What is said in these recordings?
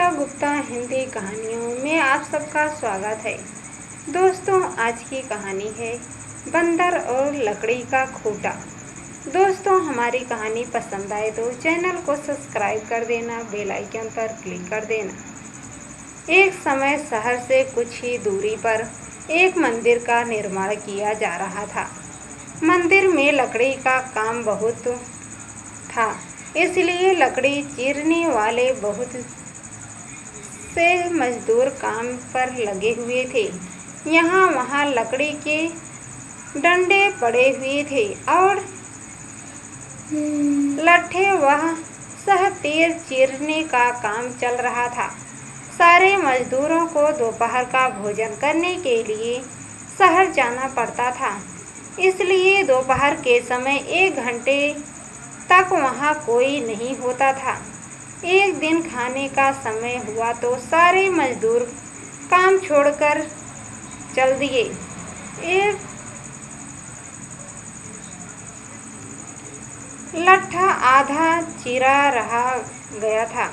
गुप्ता हिंदी कहानियों में आप सबका स्वागत है। दोस्तों, आज की कहानी है बंदर और लकड़ी का खूंटा। दोस्तों, हमारी कहानी पसंद आए तो चैनल को सब्सक्राइब कर देना, बेल आइकन पर क्लिक कर देना। एक समय शहर से कुछ ही दूरी पर एक मंदिर का निर्माण किया जा रहा था। मंदिर में लकड़ी का काम बहुत था, इसलिए लकड़ी चीरने वाले बहुत से मजदूर काम पर लगे हुए थे। यहाँ वहाँ लकड़ी के डंडे पड़े हुए थे और लट्ठे वह सह तीर चीरने का काम चल रहा था। सारे मजदूरों को दोपहर का भोजन करने के लिए शहर जाना पड़ता था, इसलिए दोपहर के समय 1 घंटे तक वहाँ कोई नहीं होता था। एक दिन खाने का समय हुआ तो सारे मजदूर काम छोड़कर चल दिए। एक लट्ठा आधा चिरा रहा गया था।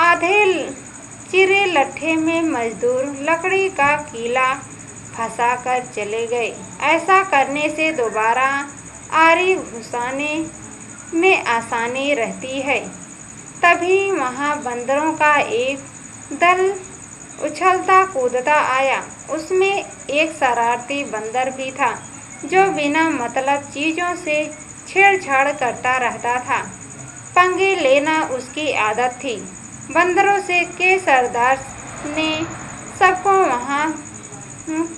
आधे चिरे लट्ठे में मजदूर लकड़ी का कीला फंसाकर चले गए। ऐसा करने से दोबारा आरी घुसाने में आसानी रहती है। तभी वहाँ बंदरों का एक दल उछलता कूदता आया। उसमें एक शरारती बंदर भी था, जो बिना मतलब चीज़ों से छेड़छाड़ करता रहता था। पंगे लेना उसकी आदत थी। बंदरों से के सरदार ने सबको वहाँ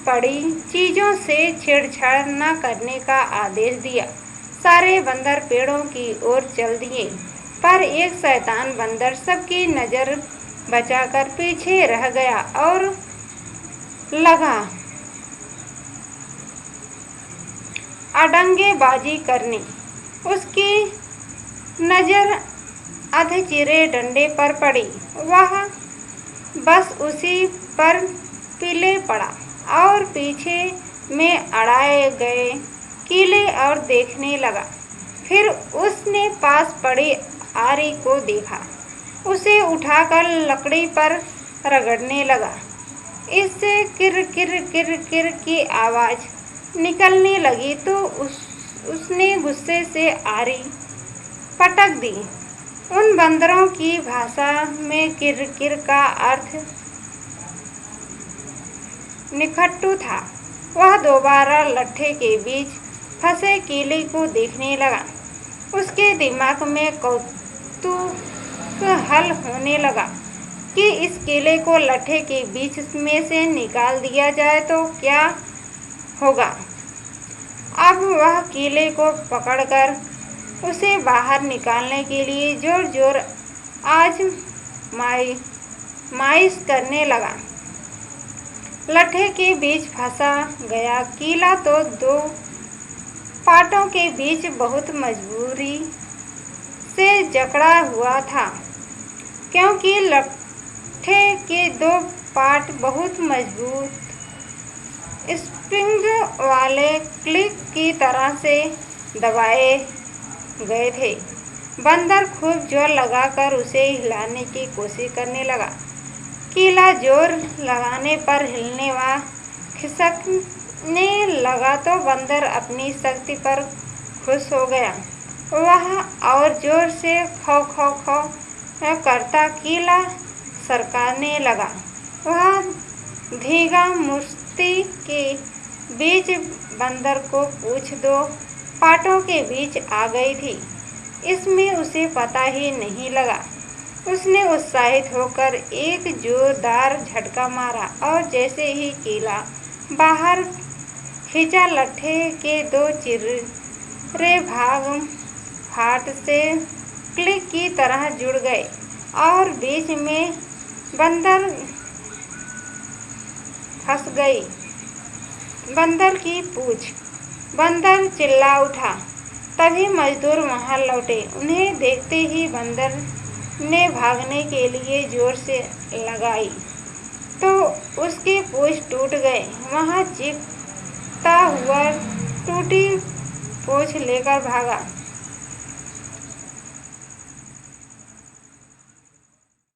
पड़ी चीज़ों से छेड़छाड़ न करने का आदेश दिया। सारे बंदर पेड़ों की ओर चल दिए, पर एक शैतान बंदर सबकी नज़र बचाकर पीछे रह गया और लगा अड़ंगेबाजी करने। उसकी नज़र अधचिरे डंडे पर पड़ी। वह बस उसी पर पीले पड़ा और पीछे में अड़ाए गए कीले और देखने लगा। फिर उसने पास पड़ी आरी को देखा। उसे उठाकर लकड़ी पर रगड़ने लगा। इससे किर किर किर किर की आवाज़ निकलने लगी तो उसने गुस्से से आरी पटक दी। उन बंदरों की भाषा में किर किर का अर्थ निखट्टू था। वह दोबारा लट्ठे के बीच फंसे कीले को देखने लगा। उसके दिमाग में कौतूहल होने लगा कि इस कीले को लट्ठे के बीच में से निकाल दिया जाए तो क्या होगा। अब वह कीले को पकड़कर उसे बाहर निकालने के लिए जोर जोर आज़माइश करने लगा। लट्ठे के बीच फंसा गया कीला तो 2 पाटों के बीच बहुत मजबूरी से जकड़ा हुआ था, क्योंकि लट्ठे के 2 पाट बहुत मजबूत स्प्रिंग वाले क्लिक की तरह से दबाए गए थे। बंदर खूब जोर लगाकर उसे हिलाने की कोशिश करने लगा। कीला जोर लगाने पर हिलने व खिसकने लगा तो बंदर अपनी शक्ति पर खुश हो गया। वह और जोर से खौ खौ खौ करता कीला सरकाने लगा। वह धीगा मुश्ती के बीच बंदर को पूँछ 2 पाटों के बीच आ गई थी। इसमें उसे पता ही नहीं लगा। उसने उत्साहित होकर एक जोरदार झटका मारा और जैसे ही कीला बाहर खींचा, लट्ठे के 2 चिरे भाग फाट से क्लिक की तरह जुड़ गए और बीच में बंदर फंस गई। बंदर की पूँछ। बंदर चिल्ला उठा। तभी मजदूर वहाँ लौटे। उन्हें देखते ही बंदर ने भागने के लिए जोर से लगाई तो उसकी पूँछ टूट गई। वहाँ चीखता हुआ टूटी पूँछ लेकर भागा।